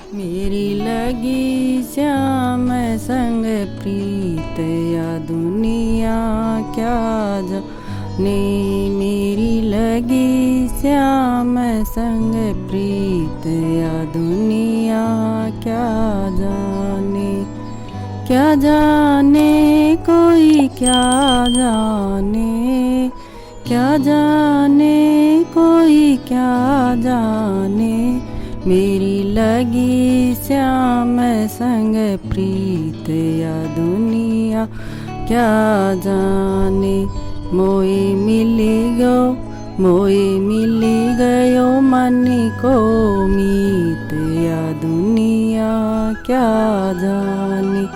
मेरी लगी श्याम संग प्रीत या दुनिया क्या जाने। मेरी लगी श्याम संग प्रीत या दुनिया क्या जाने। क्या जाने कोई क्या जाने, क्या जाने कोई क्या जाने। मेरी लगी श्याम संग प्रीत या दुनिया क्या जाने। मोए मिली गयो मन को मीत या दुनिया क्या जाने।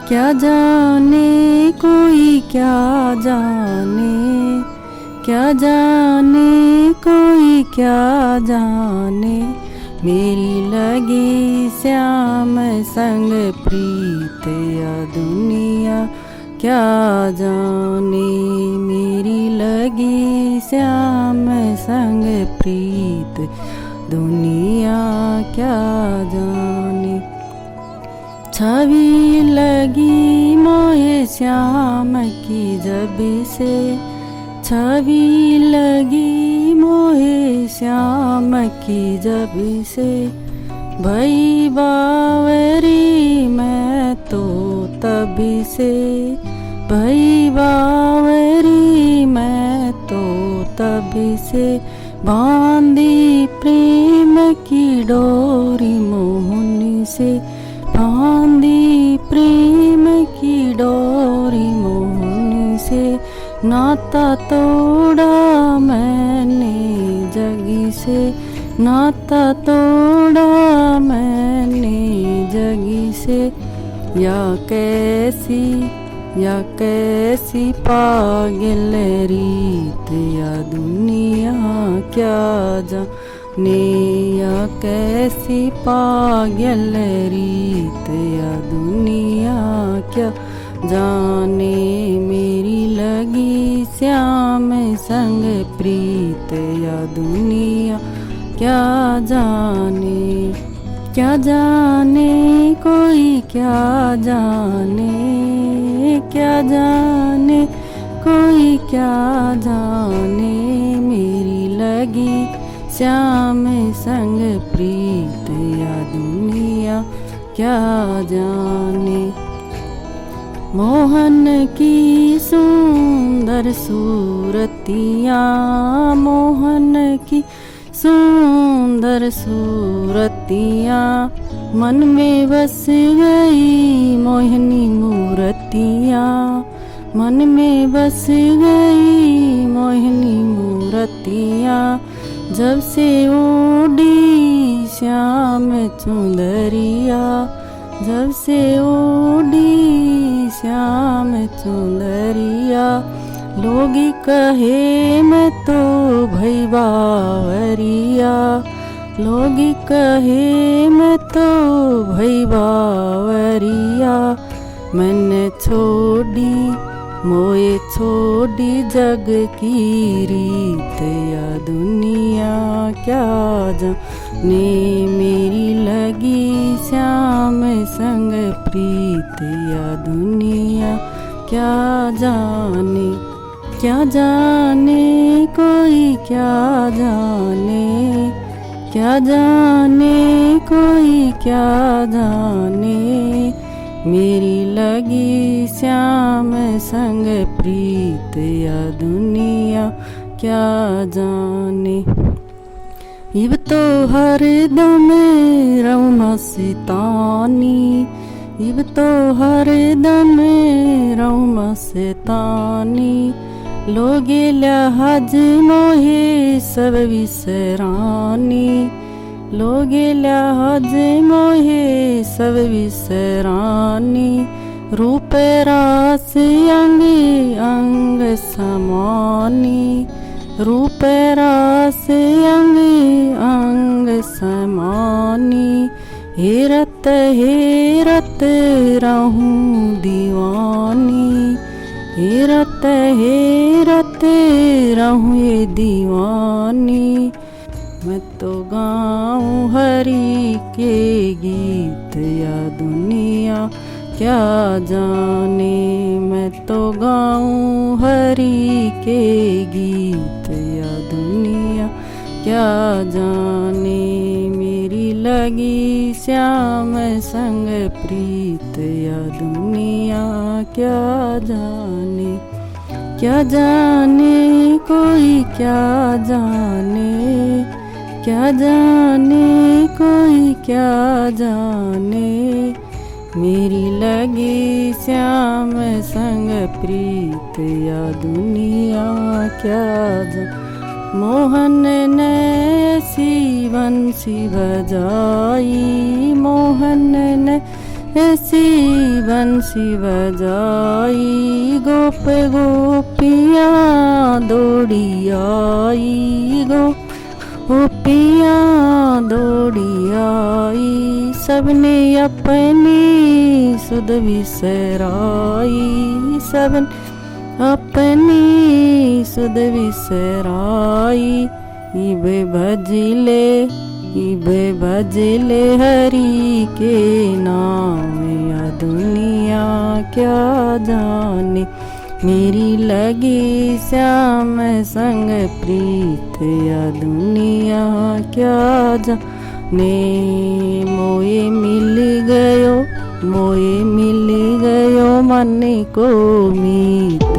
क्या जाने कोई क्या जाने, क्या जाने कोई क्या जाने। मेरी लगी श्याम संग प्रीत या दुनिया क्या जाने। मेरी लगी श्याम संग प्रीत दुनिया क्या जाने। छवि लगी मोहे श्याम की जब से, छवि लगी मोहे श्याम की जब से। भई बावरी मैं तो तब से, भई बावरी मैं तो तब से। बांधी प्रेम की डोरी मोहन से, बांधी प्रेम की डोरी मोहन से। नाता तोड़ा मैंने जगी से, नाता तोड़ा मैंने जगी से। या कैसी पागल रीत या दुनिया क्या जाने। या कैसी पागल रीत या दुनिया क्या जाने। मेरी लगी श्याम संग प्रीत या दुनिया क्या जाने। क्या जाने कोई क्या जाने, क्या जाने कोई क्या जाने। मेरी लगी श्याम संग प्रीत या दुनिया क्या जाने। मोहन की सुंदर सूरतियाँ, मोहन की सुंदर सूरतियाँ। मन में बस गई मोहिनी मूर्तियाँ, मन में बस गई मोहिनी मूर्तियाँ। जब से ओढ़ी श्याम चुंदरिया, जब से ओढ़ी श्याम चुंदरिया। लोग कहे मैं तो भई बावरिया, लोग कहे मैं तो भई बावरिया। मैंने छोड़ी मोए छोड़ी जग की रीत या दुनिया क्या जाने। मेरी लगी श्याम संग प्रीत या दुनिया क्या जाने। क्या जाने कोई क्या जाने, क्या जाने कोई क्या जाने। मेरी लगी श्याम संग प्रीत या दुनिया क्या जाने। इब तो हर दम रहूं मस्तानी, इब तो हर दम रहूं मस्तानी। लोगे लिहाज मोहे सब विसरानी, लोगे लिहाज मोहे सब विसरानी। रूप रास अंग अंग समानी, रूप रास अंग अंग समानी। हेरत हेरत रहूं दीवानी, हेरत हेरत रहूं ये दीवानी। मैं तो गाऊं हरि के गीत या दुनिया क्या जाने। मैं तो गाऊं हरि के गीत या दुनिया क्या जाने। मेरी लगी श्याम संग प्रीत या दुनिया क्या जाने। क्या जाने कोई क्या जाने, क्या जाने कोई क्या जाने। मेरी लगी श्याम संग प्रीत या दुनिया क्या जाने। मोहन ने ऐसी बंसी बजाई, मोहन ने ऐसी बंसी बजाई। गोप गोपियाँ दौड़ी आई, गोपियाँ दौड़ी आई। सबने अपनी सुध बिसराई, सबने अपनी सुध बिसराई। इबे भजले हरि के नाम या दुनिया क्या जाने। मेरी लगी श्याम संग प्रीत या दुनिया क्या जाने। मोए मिल गयो मन को मीत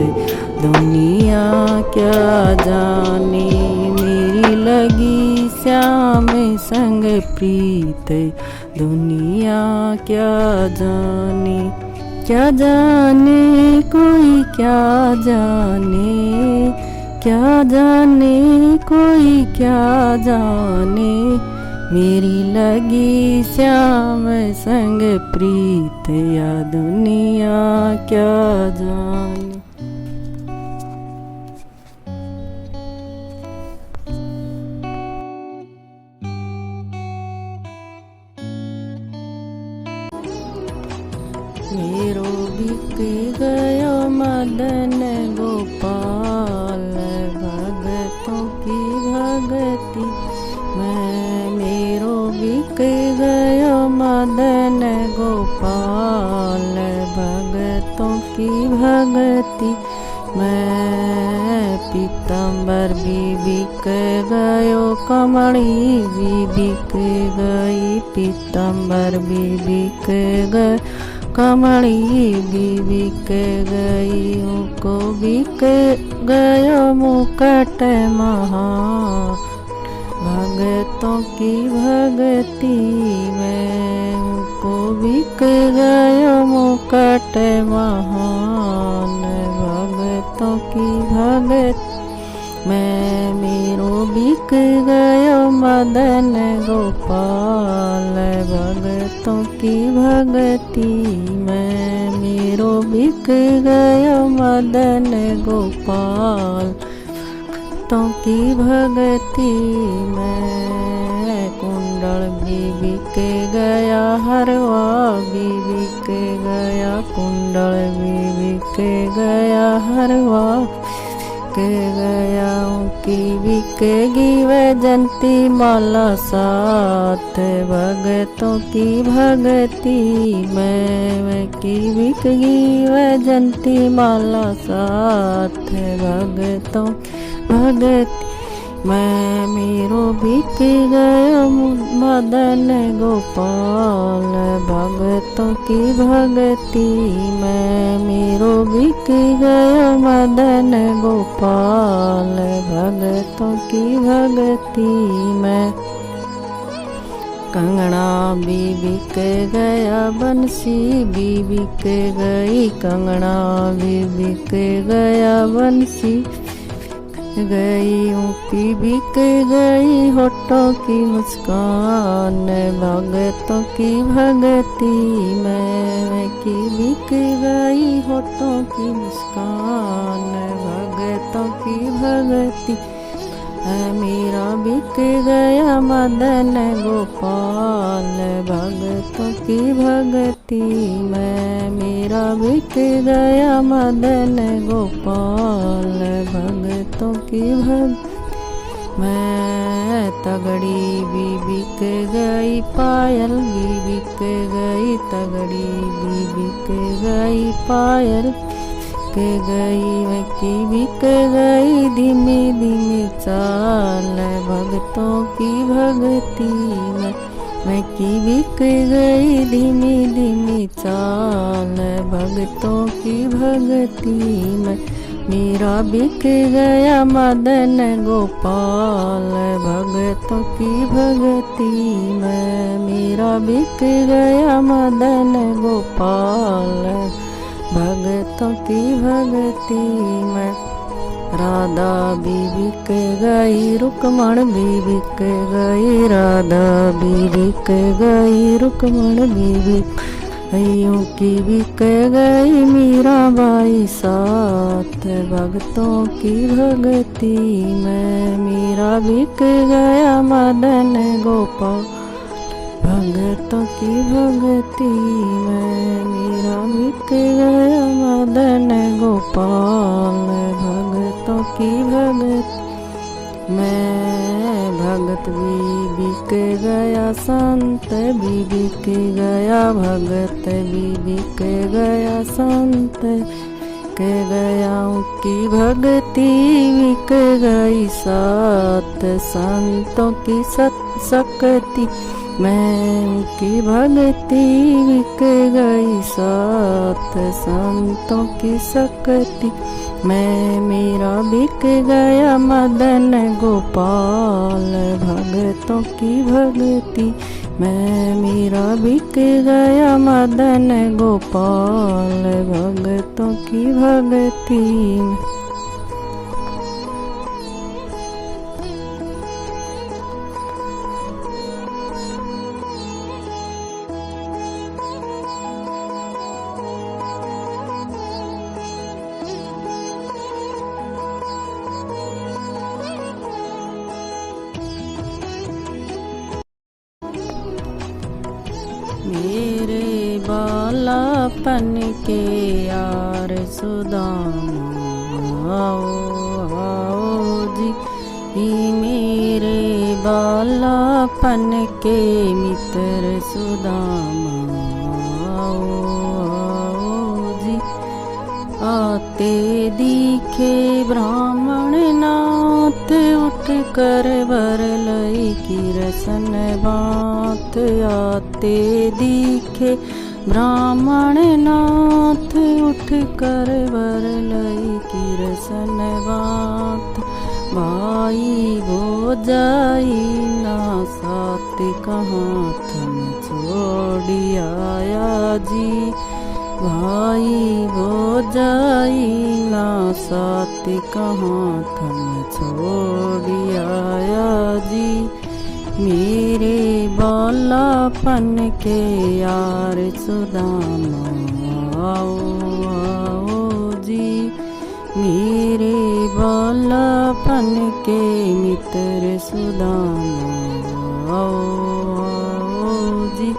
दुनिया क्या जाने। मेरी लगी श्याम संग प्रीत दुनिया क्या जाने। क्या जाने कोई क्या जाने, क्या जाने कोई क्या जाने। मेरी लगी श्याम संग प्रीत या दुनिया क्या जाने। मेरो बिक गयो मदन गोपाल, भगतों की भगति मैं। मेरो बिक गयो मदन गोपाल, भगतों की भगति मैं। पीताम्बर भी बिक गयो, कमली भी बिक गई। पीताम्बर भी बिक गए, कमली भी बिक गई। उनको बिक गयो मुकुट महान, भगतों की भगति में। उनको बिक गयो मुकुट महान, भगतों की भगति मैं। मेरो बिक गयो मदन गोपाल, भगतों की भगति में। मेरो बिक गयो मदन गोपाल, भक्तों की भगति में। कुंडल भी बिक गया, हरवा भी बिक गया। कुंडल भी बिक गया, हरवा के गया। उनकी बिकेगी वैजंती माला साथ, भगतों की भगति में। की बिकेगी वैजंती माला साथ, भगतों भगति मैं। मेरो बिक गयो मदन गोपाल, भगतों की भगति मैं। मेरो बिक गयो मदन गोपाल, भगतों की भगति मैं। कंगना भी बिक गया, बंसी भी बिक गई। कंगना भी बिक गया, बंसी गई। ऊँकी बिक गई होठों की मुस्कान, भगतों की भगति में। की बिक गई होठों की मुस्कान, भगतों की भगति। मेरा बिक गया मदन गोपाल, भगतों की भगति में। मेरा बिक गया मदन गोपाल, भगतों की भक्ति मैं तगड़ी भी बिक गई पायल भी बिक गई तगड़ी भी बिक गई पायल के गई मैं की बिक गई धीमी धीमी चाल भक्तों की भक्ति मैं की बिक गई धीमी धीमी चाल भक्तों की भक्ति में मेरा बिक गया मदन गोपाल भक्तों की भक्ति में मेरा बिक गया मदन गोपाल भक्तों की भक्ति में राधा भी बिक गई रुक्मण भी बिक गई राधा भी बिक गई रुक्मण भी बिक गईयों की बिक गई मीराबाई साथ भक्तों की भक्ति में मेरा बिक गया मदन गोपाल भक्तों की भक्ति में मेरा बिक गया मदन गोपाल भक्तों की भक्ति मैं भगत भी बिक गया संत भी बिक गया भगत भी बिक गया संत के गया की भक्ति बिक गई साथ संतों की शक्ति मैं उनकी भक्ति बिक गई साथ संतों की शक्ति मैं मेरा बिक गया मदन गोपाल भक्तों की भक्ति मैं मेरा बिक गया मदन गोपाल भक्तों की भक्ति मेरे बालापन के यार सुदामा आओ आओ जी मेरे बालापन के मित्र सुदामा आओ आओ जी आते दिखे ब्राह्मण नाथ उठ कर बर लई की रसन बात आते दिखे ब्राह्मण नाथ उठ कर बर लई की रसन बात भाई हो जाई ना साथ कहाँ थम छोड़ी आया जी भाई हो जाई ना साथ कहाँ थम छोड़ी आया जी मेरे बालापन के यार सुदामा आओ आओ जी मेरे बालापन के मित्र सुदामा आओ आओ जी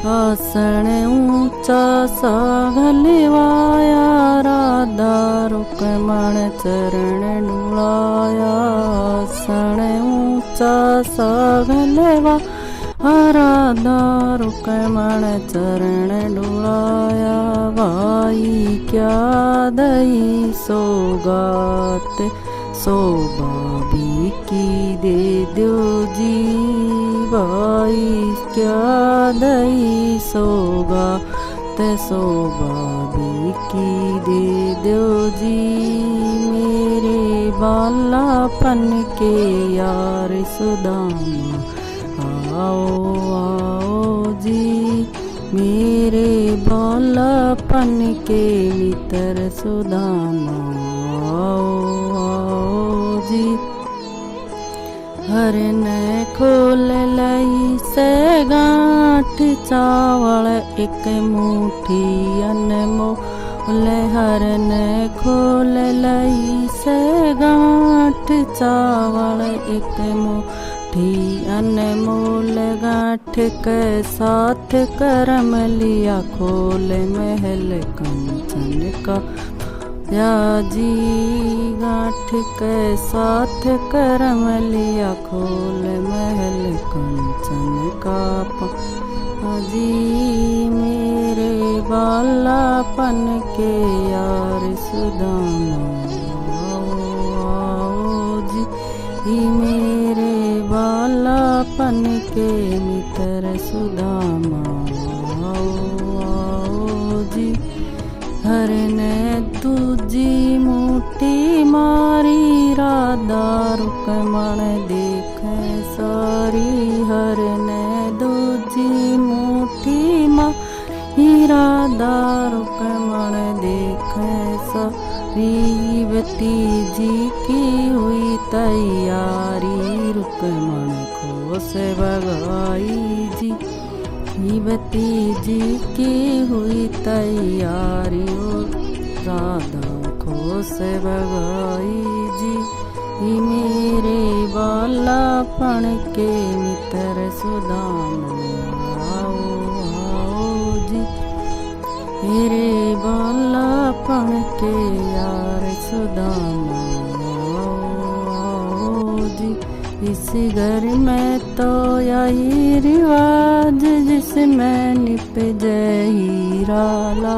आसन ऊंचा सा घलवाया राधा रुक्मण चरण डुलाया आसन ऊंचा सा घलवा राधा रुक्मण चरण डुलाया भाई क्या दई सौगात शोभा भी की दे दो जी भाई क्या दई सौगात शोभा भी की दे दो जी मेरे बालापन के यार सुदामा आओ आओ जी मेरे बालापन के मित्र सुदामा आओ आओ जी हरन खोल लई से गांठ चावल एक मुट्ठी अनमोल हरन खोल लई से गांठ चावल एक मुट्ठी अनमोल गांठ के साथ करम लिया खोल महल कंचन का या जी गांठ के साथ करम लिया खोल महल कंचन का जी मेरे बालापन के यार सुदामा आओ जी मेरे बालापन के मित्र सुदामा आओ जी हर ने दूजी मुट्ठी मारी राधा रुकमण देखे सारी हर ने दूजी मुट्ठी मारी राधा रुकमण देखे सारी भतीजी की हुई तैयारी रुकमण को से भगाई जी भतीजी की हुई तैयारी राधा को से भगाई जी मेरे बालापन के मित्र सुदामा आओ जी मेरे बालापन के यार सुदामा आओ जी इस घर में तो यही रिवाज जिसमें निप जय हीरा ला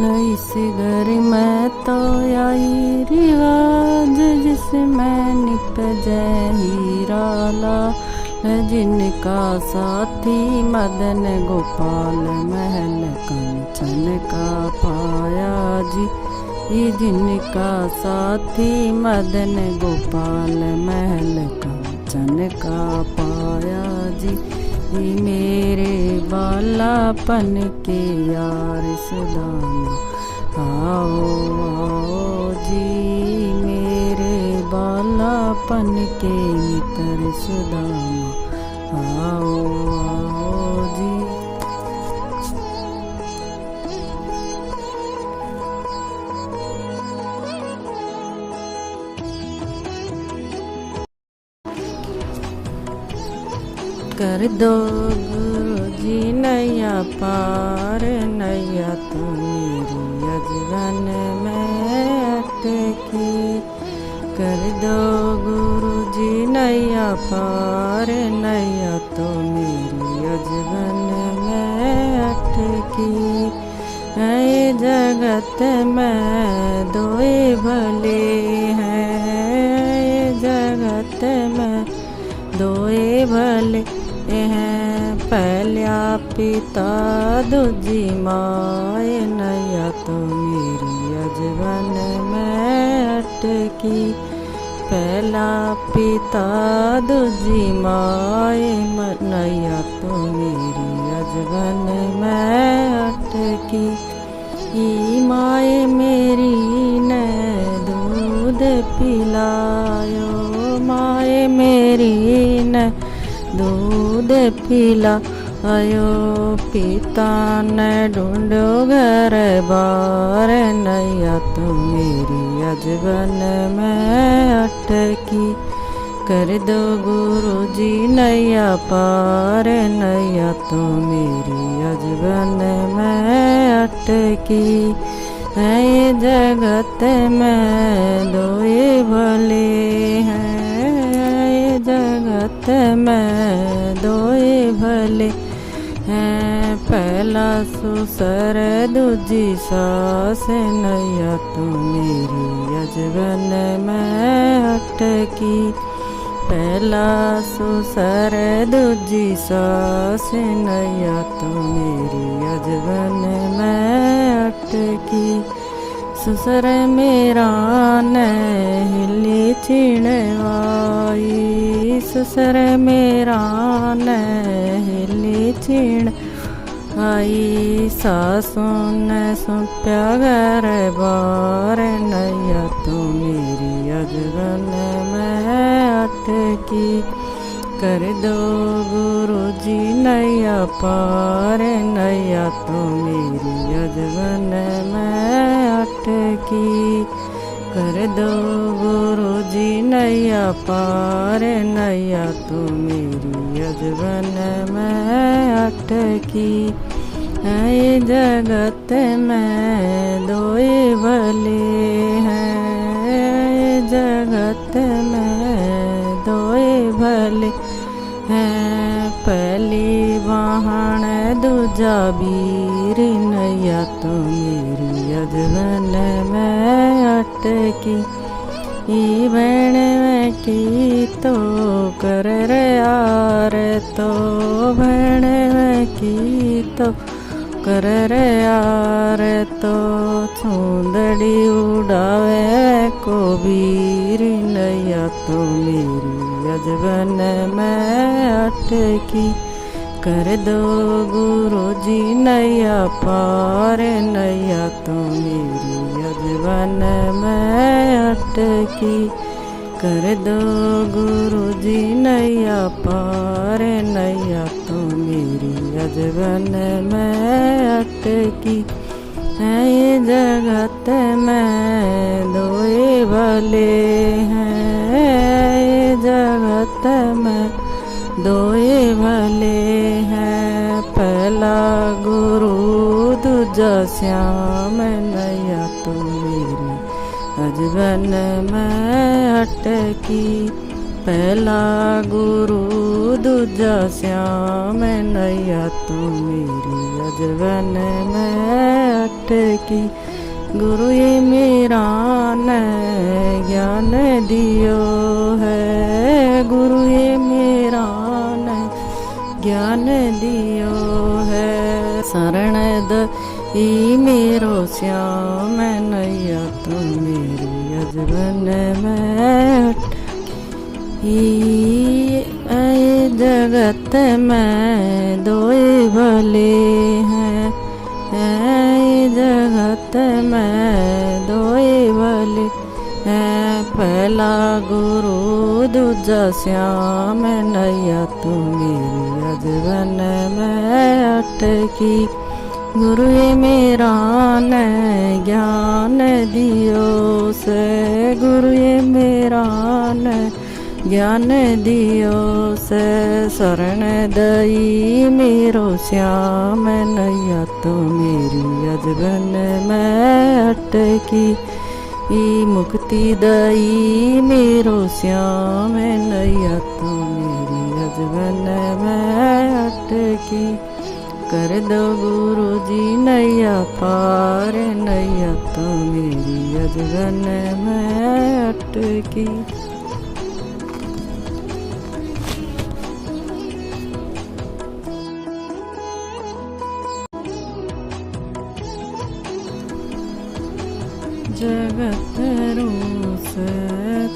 इस घर में तो यही रिवाज जिसमें निप जय हीरा ला जिनका साथी मदन गोपाल महल कंचन का पाया जी जिनका साथी मदन गोपाल महल कंचन का पाया जी मेरे बालापन के यार सुदामा आओ आओ जी मेरे बालापन के मित्र सुदामा आओ आओ जी कर दो गुरु जी नैया पार नैया तो मेरी अजगन में अटकी कर दो गुरु जी नैया पार नैया तो मेरी अजगन में अटकी है जगत में दोए भले हैं जगत में दोए भले हैं पहला पिता दूजी माए नैया तो मेरी अजगन में अटकी पहला पिता दूजी माए नैया तो मेरी अजगन में अटकी माए मेरी ने दूध पिलायो माए मेरी ने दूध पिला आयो पिता ने ढूंढो घर बार नैया तो मेरी अजगन में अटकी कर दो गुरु जी नैया पार नैया तो मेरी अजगन में अटकी है जगत में दोए भले हैं जगत में दोए भले हैं पहला सुसर दूजी सास नैया तो मेरी अजगन में अटकी पहला सुसर दूजी सास नैया तो मेरी अजगन में अटकी ससुर मेरा ने हिली चिड़वाई ससुर मेरा ने हिली चिड़ आई सासू ने सौंप्या घर बार नैया तो मेरी अजगन में अटकी कर दो गुरु जी नैया पार नैया तो मेरी अजगन में अटकी कर दो गुरु जी नैया पार नैया तो मेरी अजगन में अटकी है जगत में दोए भले हैं, जगत में दोए भले हैं। पहली वाहन दूजा बीर नैया तो मेरी अजवन में अटकी। ई भैण में की तो कर रे यार, तो भैण में की तो कर रे यार, तो चूंदड़ी उड़ावे को बीर नैया तो मेरी अजबन में अटकी। कर दो गुरु जी नैया पार, नैया तो मेरी अजबन में अटकी। कर दो गुरु जी नैया पार, नैया तो मेरी अजबन में अटकी। है ये जगत में दोए भले हैं, ये जगत में दोए भले हैं। पहला गुरु दूजा श्याम, नैया तो मेरी अजबन में अटकी। पहला गुरु दूजा श्याम, नैया तो मेरी अजबन में अटकी। गुरु ये मेरा न ज्ञान दियो है, गुरु ये मेरा न ज्ञान दियो है। शरण ई मेरो श्याम, नैया तो मेरी अजबन में अटकी। जगत में दोए भले हैं, जगत में दोए भले हैं। पहला गुरु दूजा श्याम, नैया तो मेरी अजबन में अटकी। गुरु ये मेरा न ज्ञान दियो से, गुरु ये मेरा न ज्ञान दियो से। शरण दई मेरो श्याम, नैया तो मेरी अजबन में अटकी। ई मुक्ति दई मेरो श्याम, नैया तो मेरी अजबन में अटकी। कर दो गुरु जी नैया पार, नैया तो मेरी अजबन में अटकी। जगत रोस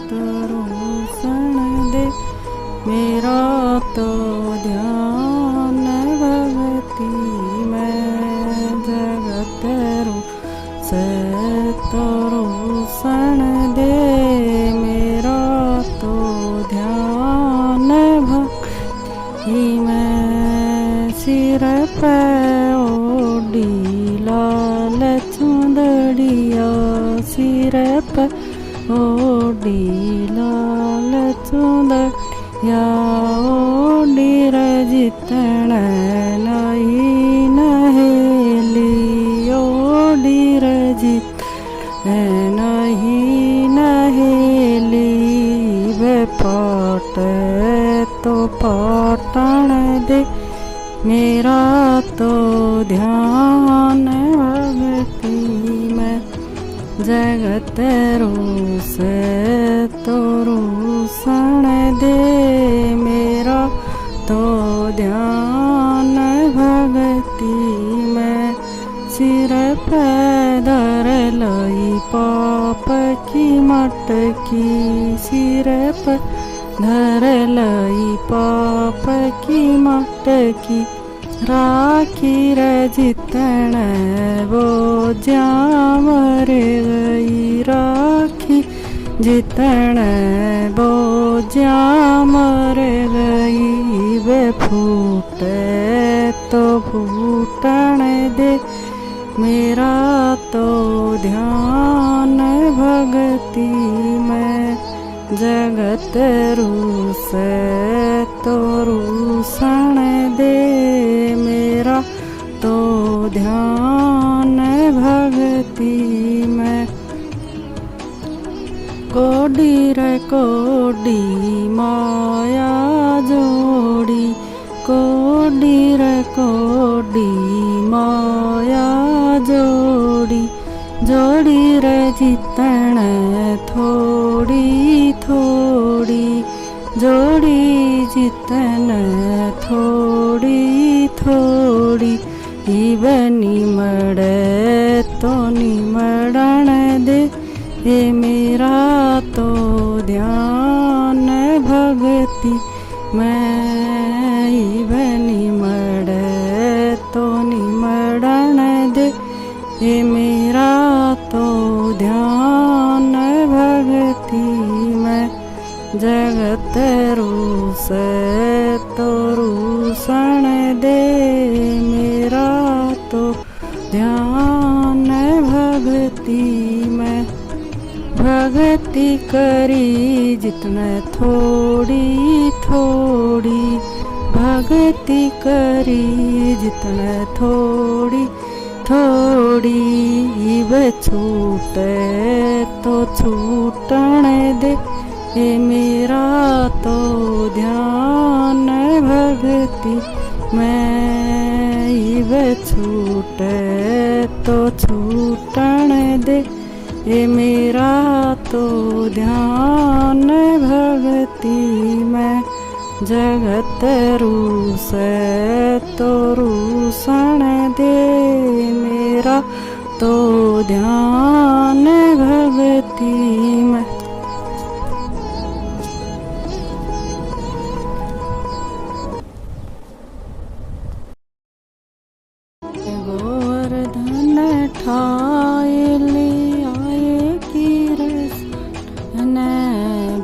तो रोसन दे, मेरा तो ध्यान भगती में। जगत रोस तो रोसन दे, मेरा तो ध्यान भगती में। सिर पे ओढ़ी लाल चुंदड़िया, सिर पे ओढ़ी लाल चुंदड़िया। ओढ़ी रजितण लाई नहेली, ओढ़ी रजितण नहीं नहेली। वे पाट तो पाटण दे, मेरा तो ध्यान भगती में। जगत रोस तो रोसन दे, मेरा तो ध्यान भगती में। सिर पे धर लई पाप की मटकी, सिर पे धर लई पाप की मटकी। राखी रजितण वो जामर गई, राखी जितण वो जामर गई। वे फूटे तो फूटण दे, मेरा तो ध्यान भगती में। जगत रूस तो रूसन दे, मेरा तो ध्यान भगति में। कोडी रे कोडी माया जोड़ी, कोडी रे कोडी माया जोड़ी, जोड़ी रे जितण थोड़ी थोड़ी, जोड़ी जितन थोड़ी थोड़ी। इवनी मड़े तो निमड़न दे, हे मेरा तो ध्यान भगति मैं। इवनी मड़े तो निमड़न दे, हे मेरा तो ध्यान भगति में। जगत रूस तो रूसण दे, मेरा तो ध्यान भगति में। भगति करी जितने थोड़ी थोड़ी, भगति करी जितने थोड़ी थोड़ी। इव छूटे तो छूटण दे, हे मेरा तो ध्यान भगति मैं। इव छूटे तो छूटण दे, हे मेरा तो ध्यान भगति में। जगत रूस तो रूसण दे, मेरा तो ध्यान भगति में। गोवर्धन ठाए ले आए की रस न,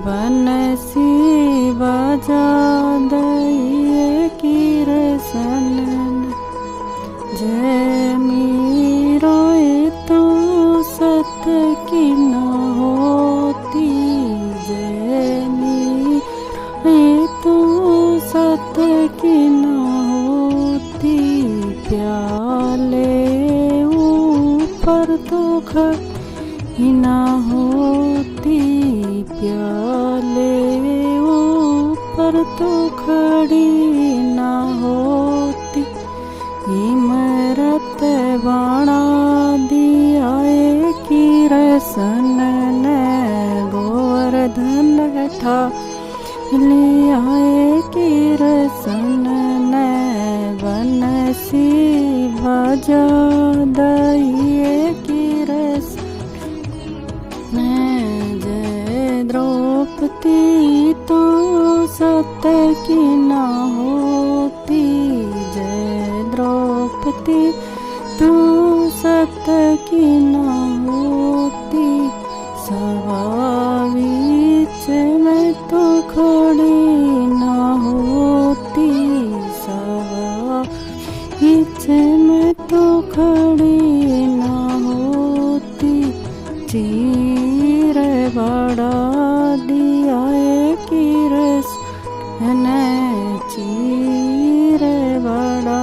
बनसी बजा दइए की रसन। जय मीरा तो सत की न होती, जय मीरा तो सत की न होती। प्याले ऊपर तो खड़ी न होती, प्याले ऊपर तो खड़ी न होती। इमरत बाणा दिया की रसन ने, गोवर्धन ठा लिया की रसन ने। बनसी बजा दइए की रस में। जय द्रौपदी तो सत की न होती, जय द्रौपदी तो सत की न होती। सभा बीच में तो खड़ी न होती, सभा बीच में तो खड़ी न होती। चीर बड़ा दिया की रस ने, चीर बड़ा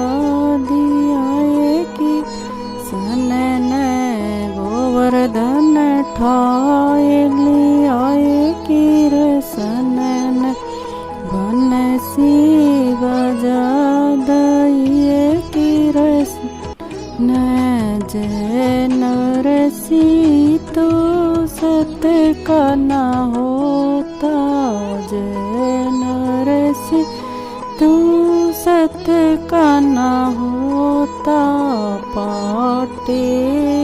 दिया की सन ने। गोवर्धन ठाए लिया की रसन ने, बनसी बजा दइए की रस न। जय नरसी तो सत का न होता, जय नरसी तो सत का न होता। पाटे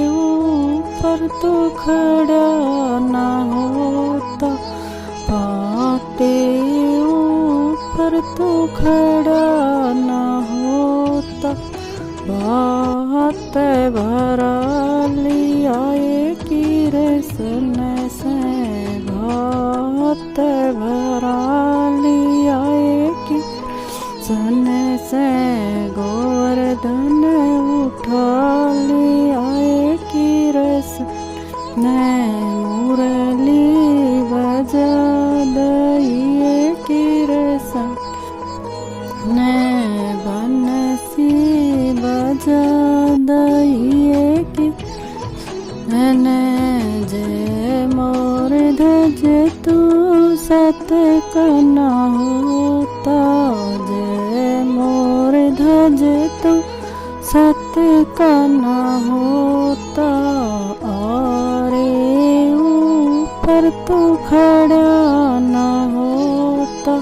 ऊपर तो खड़ा न होता, पाटे ऊपर तो खड़ा न होता। बात भरा लिया की रसन से, बात भरा लिया की सन से। गोवर्धन उठा लिया की रस ने, मुरली बजा दइए की रसन ने। बनसी बजा तो सत्य का न होता, और ऊपर तो खड़ा न होता,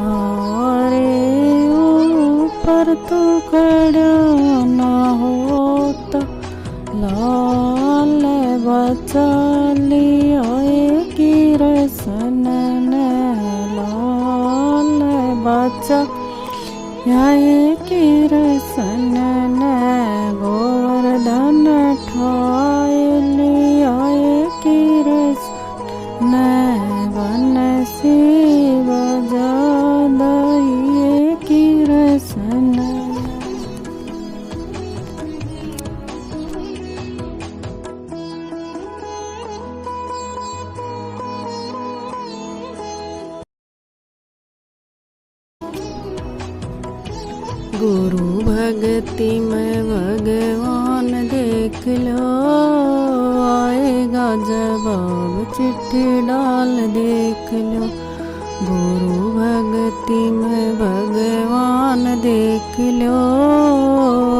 और ऊपर तो खड़ा न होता। लाल बचा लिया की रसन ने, लाल बचा ये की रसन ने, गोवर्धन ठाए लिया की रसन ने, बंसी बजा दई की रसन। गुरु भक्ति में भगवान देख लो, आएगा जवाब चिट्ठी डाल देख लो। गुरु भक्ति में भगवान देख लो,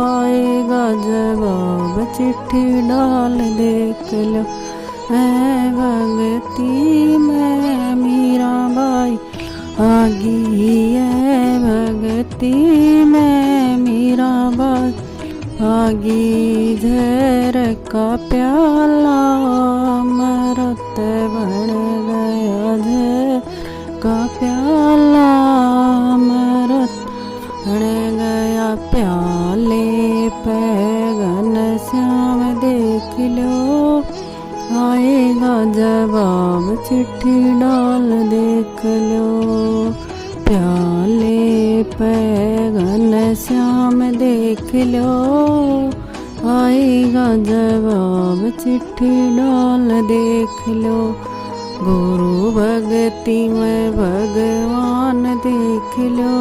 आएगा जवाब चिट्ठी डाल देख लो। है भक्ति में मीराबाई आगी है, भक्ति में मीराबाई आगी। झर का प्याला अमृत बन गया, झर का प्याला अमृत बन गया। प्याले पे घनश्याम देख लो, आएगा जवाब चिट्ठी डाल देख लो। प्याले पे घनश्याम देख लो, आएगा जवाब चिट्ठी डाल देख लो। गुरु भक्ति में भगवान देख लो,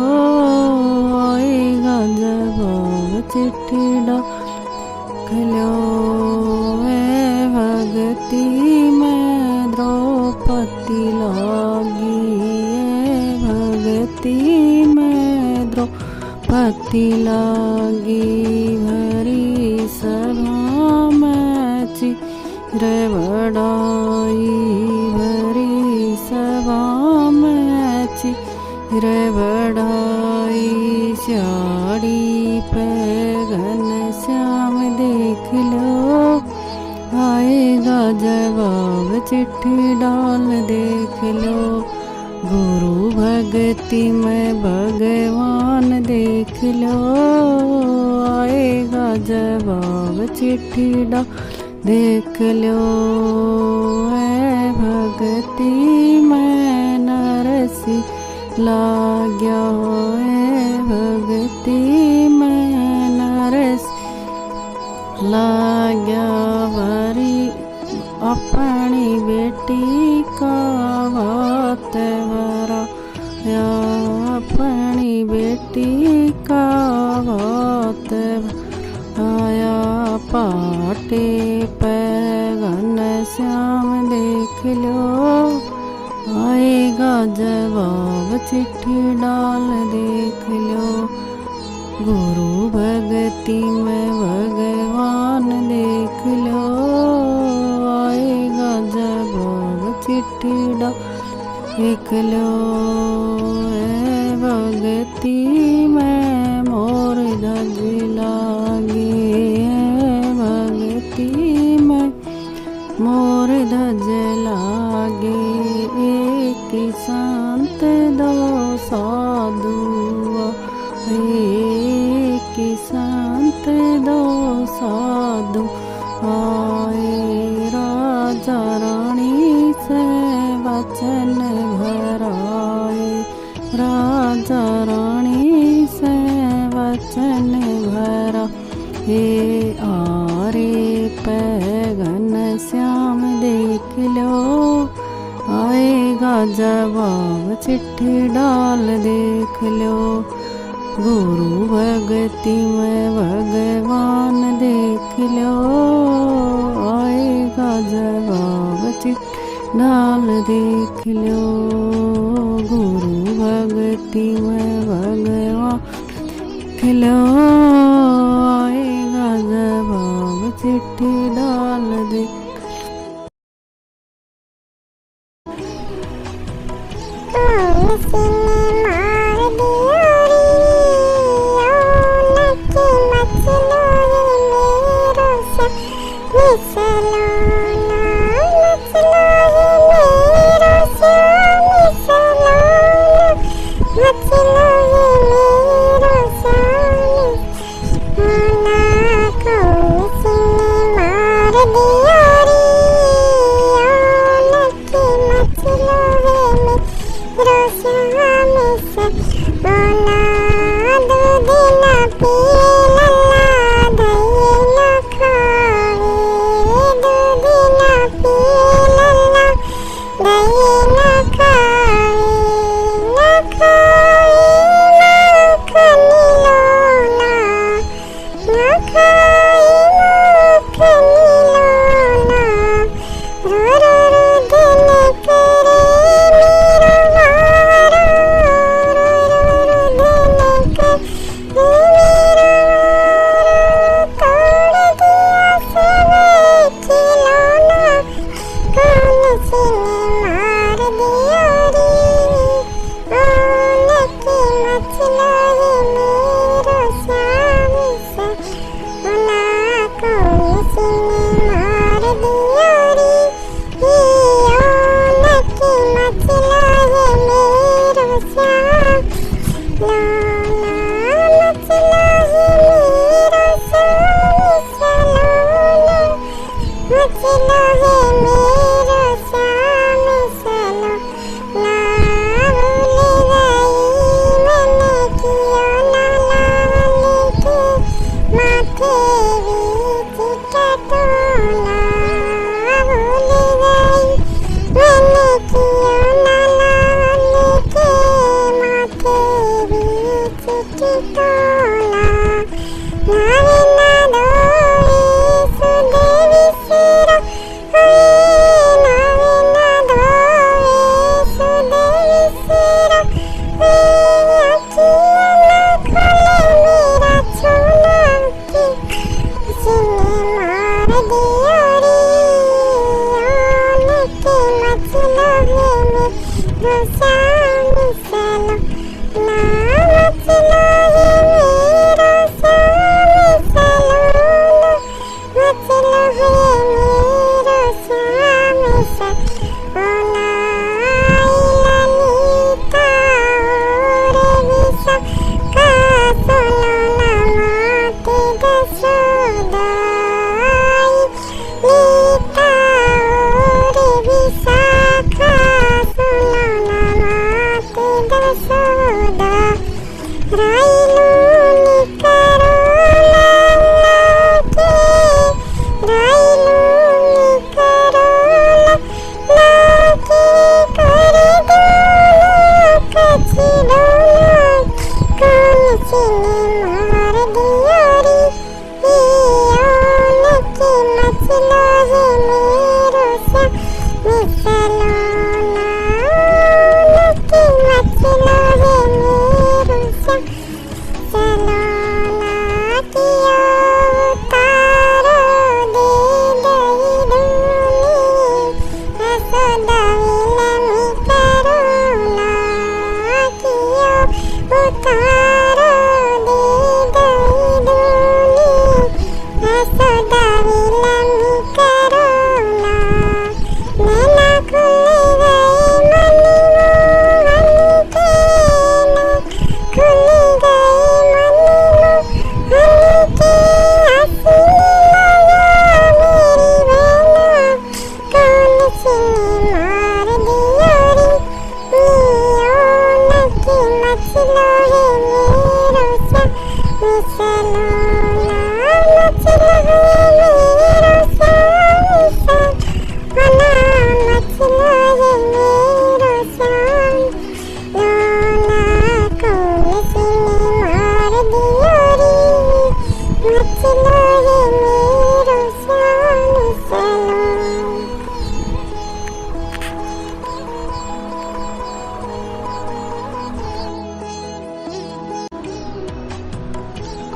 आएगा जवाब चिट्ठी डाल देख लो। भक्ति में द्रौपदी लागी, भक्ति में द्रौपदी लागी। भरी सभा में चिर बड़ाई, भरी सभा में चिर बड़ाई। साड़ी पे घनश्याम देख लो, आएगा जवाब चिट्ठी डाल देख लो। गुरु भक्ति में भगवान देख लो, आएगा जवाब चिट्ठी डाल देख लो। है भक्ति में नरसी लाग्या, है भक्ति में नरसी लाग्या। भरी अपनी बेटी का बात भरा, या अपनी बेटी का बात आया। पाटे पे घनश्याम देख लो, आएगा जवाब चिट्ठी डाल देख लो। गुरु भक्ति में भगवान देख लो, आएगा जवाब चिट्ठी डाल देख लो। भक्ति में मोर ध्वज लागे, भक्ति में मोर ध्वज लागे। एक संत दो साधु, एक संत दो साधु आए। राजा रानी से वचन भराए, राजा रानी से वचन भरा। हे आरे पे घनश्याम देख लो, आएगा जवाब चिट्ठी डाल देख लो। गुरु भक्ति में भगवान देख लो, आएगा जवाब चिट्ठी डाल देख लो। गुरु भक्ति में भगवान देख लो। चिट्ठी डाल दे।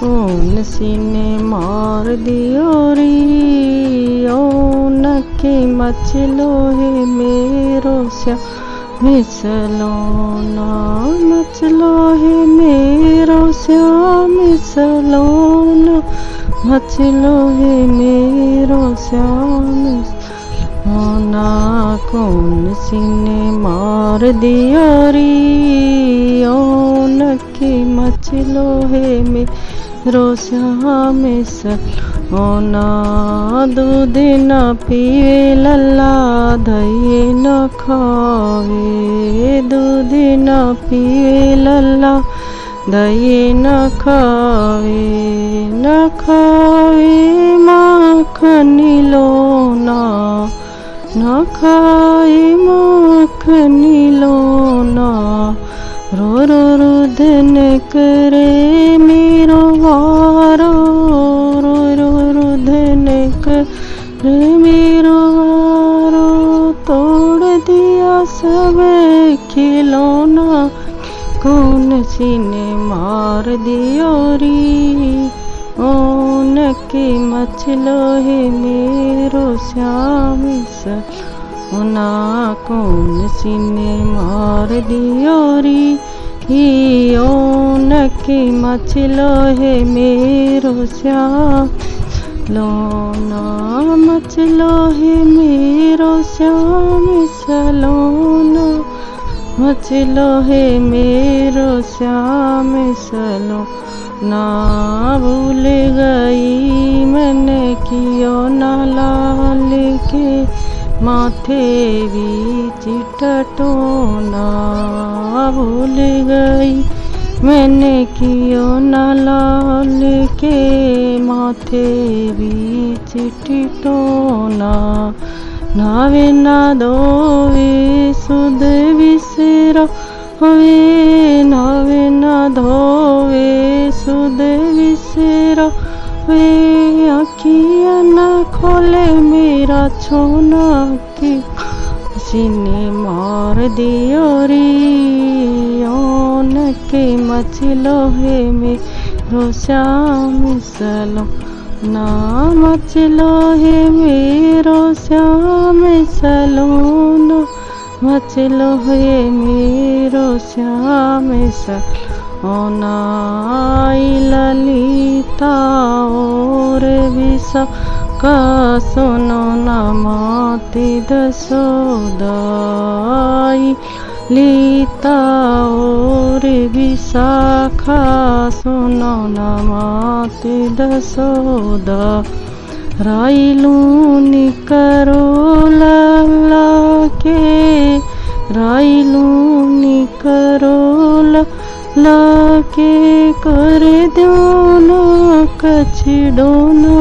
कौन सी ने मार दियो री ओ नकी मचलो है मेरो श्या मिसलो ना मचलो है मेरो श्याम मिसलो ना मचलो है मेरो श्याम ना कौन सी ने मार दियो री ओ नकी मचलो है मेरो श्याम मिसलो ना दूध न पीवे लल्ला दही न खावे दूध न पीवे लल्ला दही न खावे माखनी लोना न खाए माखनी लोना रो रो रुदन करे मेरो वारो रो रो रुदन करे मेरो वारो तोड़ दिया सब खिलौना कौन सी ने मार दियो री ओ नकी मचलो है मेरो श्याम ना कौन सी ने मार दियो री ओ नकी मचलो है मेरो श्याम लोना मचलो है मेरो श्याम सलोना मचलो है मेरो श्याम सलो ना भूल गई मैंने कियो ना लाल के माथे बीच टटोना भूल गई मैंने कियो ना लाल के माथे बीच टिटोना नावे ना धोवे सुध विसरा वे नावे ना धोवे सुध विसरा वे आखियाँ ना खोले मेरा छोना की सीने मार दियो री के मचलो है मेरो श्याम सलो ना मचलो है मेरो श्याम सलोना मचलो है मेरो श्याम सलोना ललिता और विसा का सुनो ना माती दसोदाई लीता और विशाखा सुनो ना माती दसोदा राइलूनी करो लल्ला के राइलूनी करो लल्ला के कर दो ना कछड़ो ना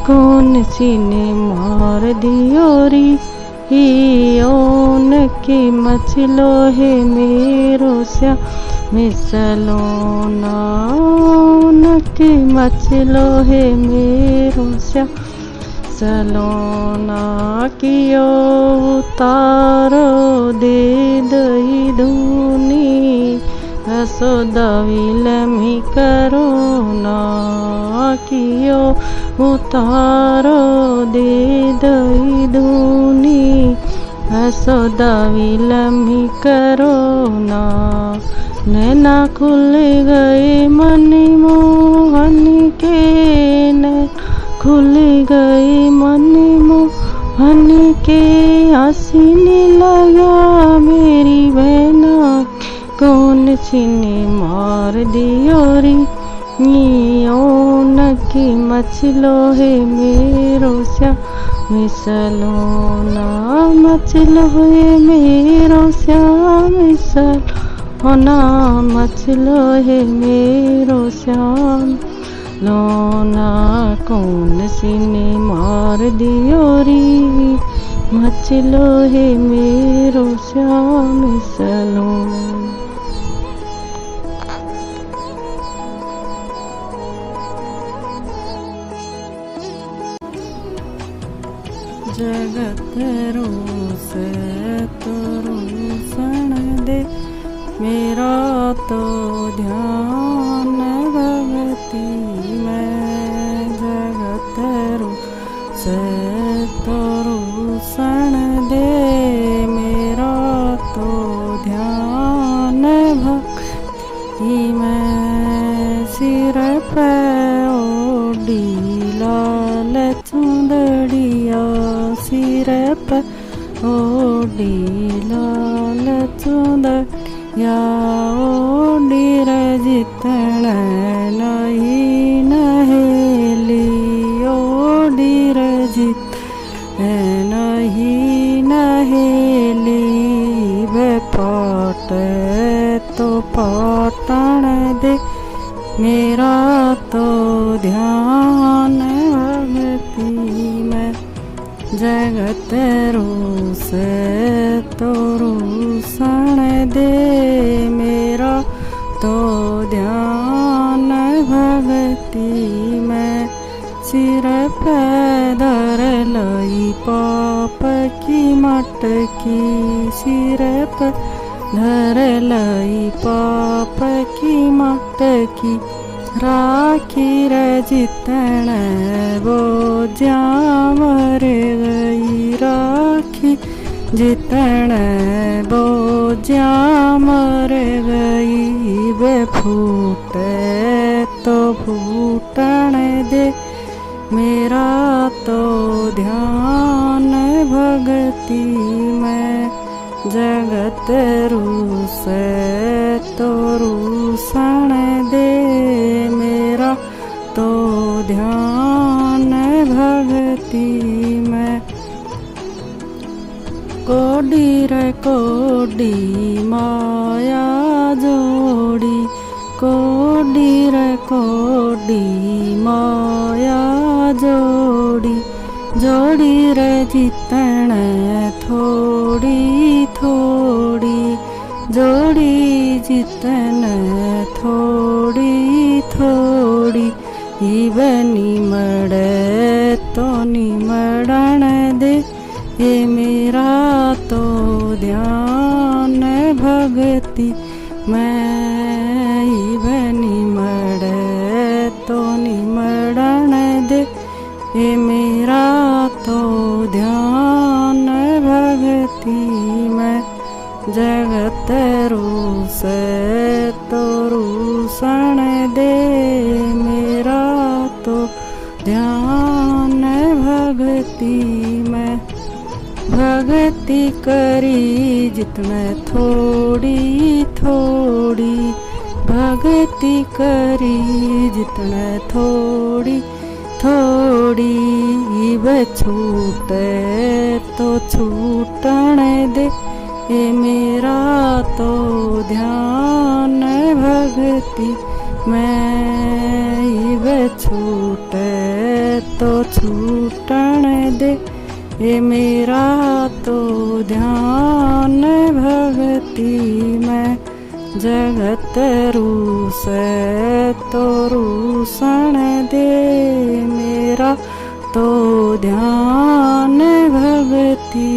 कौन सी ने मार दियो री ओन के मचलो है मेरो श्याम सलोना के मचलो है मेरो श्याम सलोना कियो उतारो दे दई धूनी यशोदा विलमी करो ना कियो उतारो दे दई धूनी यशोदा विलमी करो ना नैना खुल गए मनी मोहन के नैना खुल गए मनी मोहन के हंसने लगा मेरी बहना कौन सी ने मार दियो री ओन की मचलो है मेरो श्याम सलोना मचलो है मेरो श्याम सलोना मचलो है मेरो श्याम लोना कौन सी ने मार दियो री मचलो है मेरो श्याम सलोना। जगत रूस तो रूसण दे मेरा तो ध्यान भगत भगति मैं जगत से तरुषण दे मेरा तो ध्यान भक्ति मैं सिर पे ओढ़ी लाल चुंदड़िया सिर पे ओढ़ी लाल चुंदड़िया ओढ़ी रजितण नहीं नहेली ओढ़ी रजित नहीं नहेली वे पाट तो पाटण दे मेरा तो ध्यान भगति मैं जगत से तरुषण दे मेरा तो ध्यान भगति मैं सिर पे धर लई पाप की मटकी सिर पे धर लई पाप की मटकी राखी रजितण वो मर गई राखी जितण वो मर गई वे फूटे तो फूटण दे मेरा तो ध्यान भगति मैं जगत से तरुषण दे मेरा तो ध्यान भगति मैं कोडी रे कोडी माया जोड़ी कोडी रे कोडी माया जोड़ी जोड़ी रे जितण थोड़ी थोड़ी जोड़ी जितन थोड़ी थोड़ी निमड़ तो निमड़न दे ये मेरा तो ध्यान भगति मैं निमड़ तो निमड़न दे ये मेरा तो ध्यान भगति मैं जगत से तरुषण दे मेरा तो ध्यान भगति मैं भगति करी जितना थोड़ी थोड़ी भगति करी जितना थोड़ी थोड़ी छूटे तो छूटण दे ये मेरा तो ध्यान भगति मैं छूटे तो छूटण दे ये मेरा तो ध्यान भगति मैं जगत से तरुषण दे मेरा तो ध्यान भगति